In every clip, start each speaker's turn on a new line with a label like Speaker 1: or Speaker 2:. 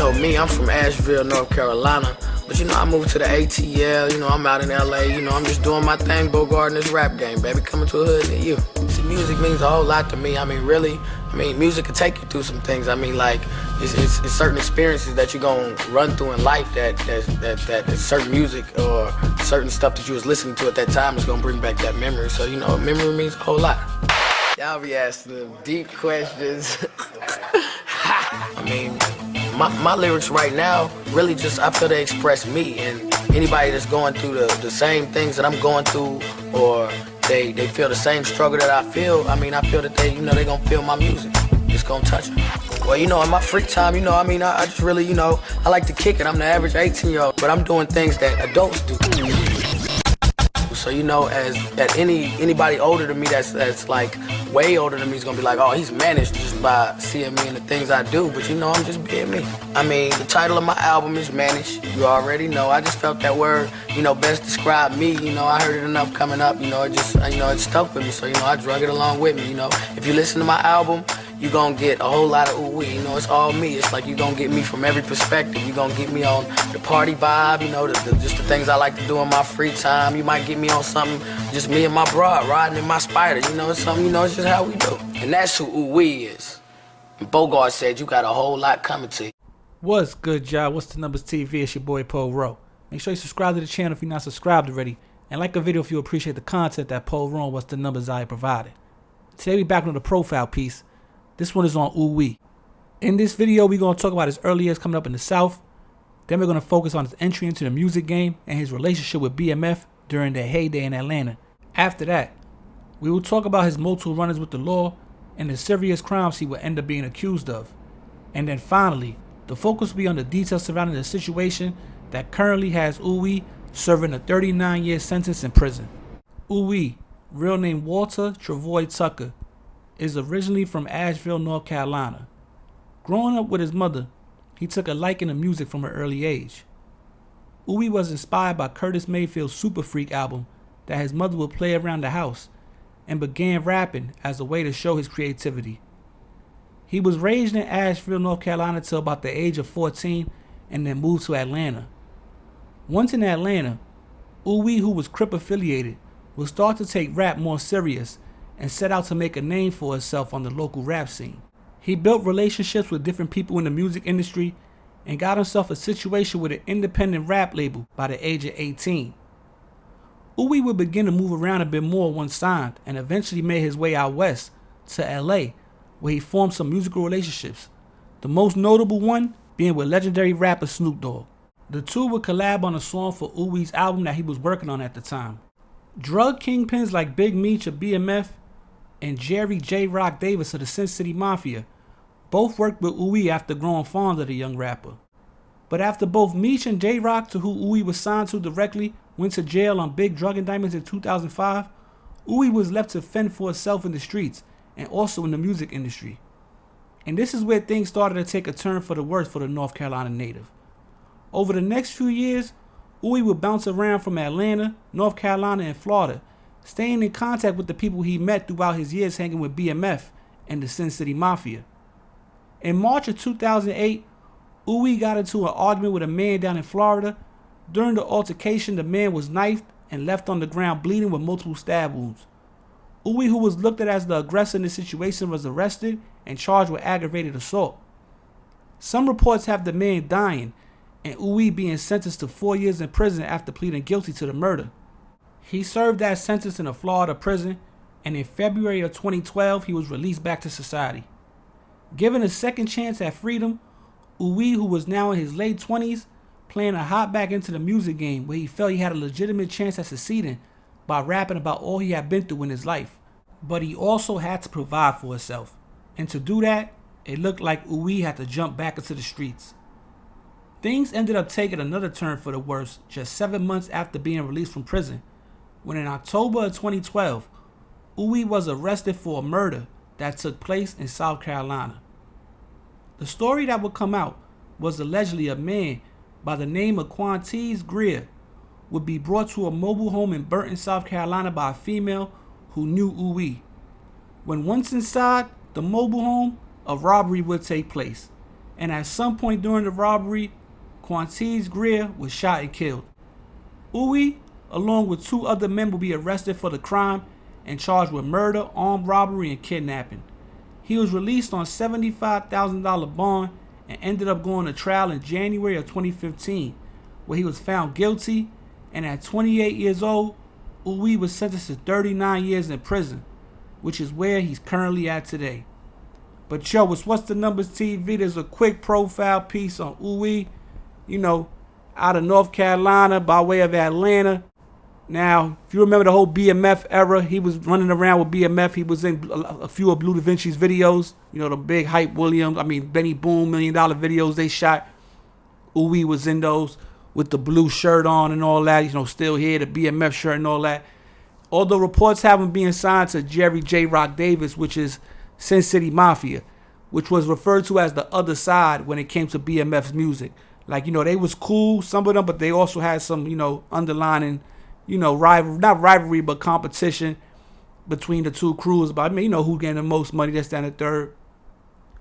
Speaker 1: know me, I'm from Asheville, North Carolina. But I moved to the ATL, I'm out in LA, I'm just doing my thing, Bogart in this rap game, baby, coming to a hood near you. See, music means a whole lot to me. Really, music can take you through some things. Like, it's certain experiences that you're gonna run through in life that certain music or certain stuff that you was listening to at that time is gonna bring back that memory. So, memory means a whole lot. Y'all be asking them deep questions. My lyrics right now really just, I feel they express me, and anybody that's going through the same things that I'm going through, or they feel the same struggle that I feel. I feel that they gonna feel my music. It's gonna touch them. Well, in my free time, I just really, I like to kick it. I'm the average 18-year-old, but I'm doing things that adults do. So, as anybody older than me that's like way older than me is gonna be like, oh, he's managed just by seeing me and the things I do. But I'm just being me. The title of my album is Managed. You already know. I just felt that word, best describe me. I heard it enough coming up. It stuck with me. So, I drug it along with me. If you listen to my album, you gonna get a whole lot of ooh-wee. It's all me. It's like you gonna get me from every perspective. You gonna get me on the party vibe, just the things I like to do in my free time. You might get me on something, just me and my broad riding in my spider. It's something, it's just how we do. And that's who ooh-wee is. And Bogart said you got a whole lot coming to you.
Speaker 2: What's good, y'all? What's the numbers TV? It's your boy Paul Rowe. Make sure you subscribe to the channel if you're not subscribed already, and like a video if you appreciate the content that Paul Rowe and What's the Numbers I provided. Today we back on the profile piece. This one is on ooh-wee. In this video, we're going to talk about his early years coming up in the South. Then we're going to focus on his entry into the music game and his relationship with BMF during their heyday in Atlanta. After that, we will talk about his multiple run-ins with the law and the serious crimes he would end up being accused of. And then finally, the focus will be on the details surrounding the situation that currently has ooh-wee serving a 39-year sentence in prison. ooh-wee, real name Walter Travoy Tucker, is originally from Asheville, North Carolina. Growing up with his mother, he took a liking to music from an early age. ooh-wee was inspired by Curtis Mayfield's Super Freak album that his mother would play around the house, and began rapping as a way to show his creativity. He was raised in Asheville, North Carolina till about the age of 14 and then moved to Atlanta. Once in Atlanta, ooh-wee, who was Crip affiliated, would start to take rap more serious and set out to make a name for himself on the local rap scene. He built relationships with different people in the music industry and got himself a situation with an independent rap label by the age of 18. ooh-wee would begin to move around a bit more once signed and eventually made his way out west to LA, where he formed some musical relationships, the most notable one being with legendary rapper Snoop Dogg. The two would collab on a song for ooh-wee's album that he was working on at the time. Drug kingpins like Big Meech of BMF and Jerry J. Rock Davis of the Sin City Mafia both worked with ooh-wee after growing fond of the young rapper. But after both Meech and J. Rock, to who ooh-wee was signed to directly, went to jail on big drug indictments in 2005, ooh-wee was left to fend for himself in the streets and also in the music industry. And this is where things started to take a turn for the worse for the North Carolina native. Over the next few years, ooh-wee would bounce around from Atlanta, North Carolina, and Florida, staying in contact with the people he met throughout his years hanging with BMF and the Sin City Mafia. In March of 2008, ooh-wee got into an argument with a man down in Florida. During the altercation, the man was knifed and left on the ground bleeding with multiple stab wounds. ooh-wee, who was looked at as the aggressor in the situation, was arrested and charged with aggravated assault. Some reports have the man dying and ooh-wee being sentenced to 4 years in prison after pleading guilty to the murder. He served that sentence in a Florida prison, and in February of 2012, he was released back to society. Given a second chance at freedom, ooh-wee, who was now in his late 20s, planned to hop back into the music game where he felt he had a legitimate chance at succeeding by rapping about all he had been through in his life. But he also had to provide for himself, and to do that, it looked like ooh-wee had to jump back into the streets. Things ended up taking another turn for the worse just 7 months after being released from prison, when in October of 2012, ooh-wee was arrested for a murder that took place in South Carolina. The story that would come out was allegedly a man by the name of Quantiz Greer would be brought to a mobile home in Burton, South Carolina by a female who knew ooh-wee. When once inside the mobile home, a robbery would take place, and at some point during the robbery, Quantiz Greer was shot and killed. Uwe, along with 2 other men, will be arrested for the crime and charged with murder, armed robbery, and kidnapping. He was released on $75,000 bond and ended up going to trial in January of 2015, where he was found guilty, and at 28 years old, Uwe was sentenced to 39 years in prison, which is where he's currently at today. But yo, What's the Numbers TV, there's a quick profile piece on Uwe, out of North Carolina by way of Atlanta. Now, if you remember the whole BMF era, he was running around with BMF. He was in a few of Blue Da Vinci's videos, the big Hype Williams, Benny Boom, $1 Million videos they shot. Uwe was in those with the blue shirt on and all that, still here, the BMF shirt and all that. Although reports have him being signed to Jerry J. Rock Davis, which is Sin City Mafia, which was referred to as the other side when it came to BMF's music. They was cool, some of them, but they also had some, underlining, not rivalry, but competition between the two crews. But who getting the most money, that's down the third.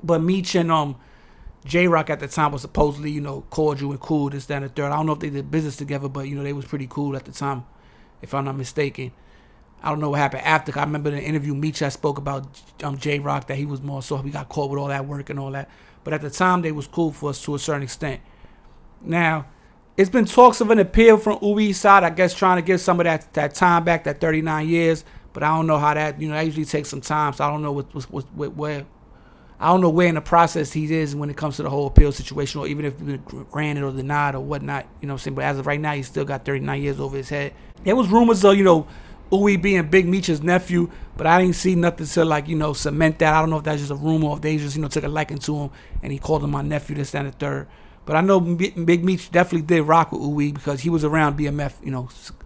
Speaker 2: But Meech and J-Rock at the time was supposedly, cordial and cool, this, that, and the third. I don't know if they did business together, but, they was pretty cool at the time, if I'm not mistaken. I don't know what happened after. I remember in the interview, Meech had spoke about J-Rock, that he was more so, he got caught with all that work and all that. But at the time, they was cool for us to a certain extent. Now, it's been talks of an appeal from Uwe's side, I guess trying to get some of that time back, that 39 years. But I don't know how that, that usually takes some time. So I don't know where I don't know where in the process he is when it comes to the whole appeal situation, or even if it's been granted or denied or whatnot. You know what I'm saying? But as of right now, he's still got 39 years over his head. There was rumors of, Uwe being Big Meech's nephew, but I didn't see nothing to cement that. I don't know if that's just a rumor or if they just, took a liking to him and he called him my nephew, this, that, and the third. But I know Big Meech definitely did rock with Uwe because he was around BMF,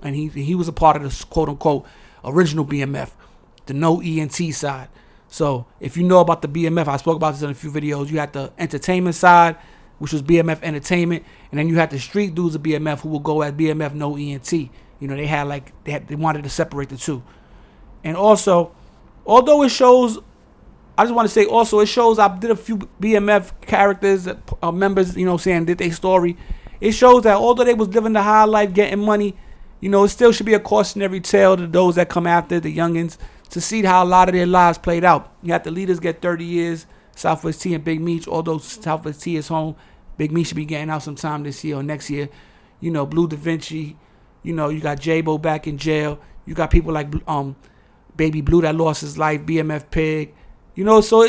Speaker 2: and he was a part of the quote-unquote original BMF, the no ENT side. So if you know about the BMF, I spoke about this in a few videos, you had the entertainment side, which was BMF Entertainment, and then you had the street dudes of BMF who would go at BMF no ENT. They had they wanted to separate the two. And also, although it shows, I just want to say also, it shows I did a few BMF characters, members, did their story. It shows that although they was living the high life, getting money, it still should be a cautionary tale to those that come after, the youngins, to see how a lot of their lives played out. You have the leaders get 30 years, Southwest T and Big Meech, although Southwest T is home. Big Meech should be getting out sometime this year or next year. Blue Da Vinci, you got J-Bo back in jail. You got people like Baby Blue that lost his life, BMF Pig. So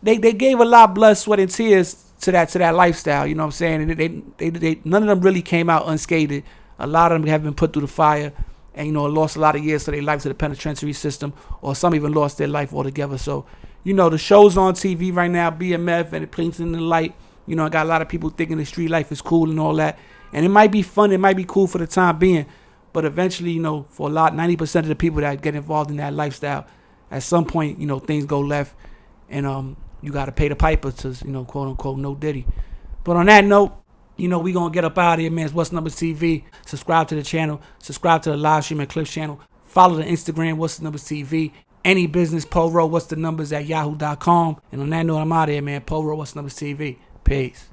Speaker 2: they gave a lot of blood, sweat, and tears to that lifestyle. You know what I'm saying? And they none of them really came out unscathed. A lot of them have been put through the fire, and lost a lot of years to their life to the penitentiary system, or some even lost their life altogether. So the shows on TV right now, BMF, and it paints in the light. I got a lot of people thinking the street life is cool and all that, and it might be fun, it might be cool for the time being, but eventually, for 90% of the people that get involved in that lifestyle, at some point, things go left, and you got to pay the piper to, quote unquote, no Diddy. But on that note, we gonna get up out of here, man. It's What's the Numbers TV. Subscribe to the channel. Subscribe to the live stream and Clips channel. Follow the Instagram, What's the Numbers TV. Any business, Poro, What's the Numbers at yahoo.com. And on that note, I'm out of here, man. Poro, What's the Numbers TV. Peace.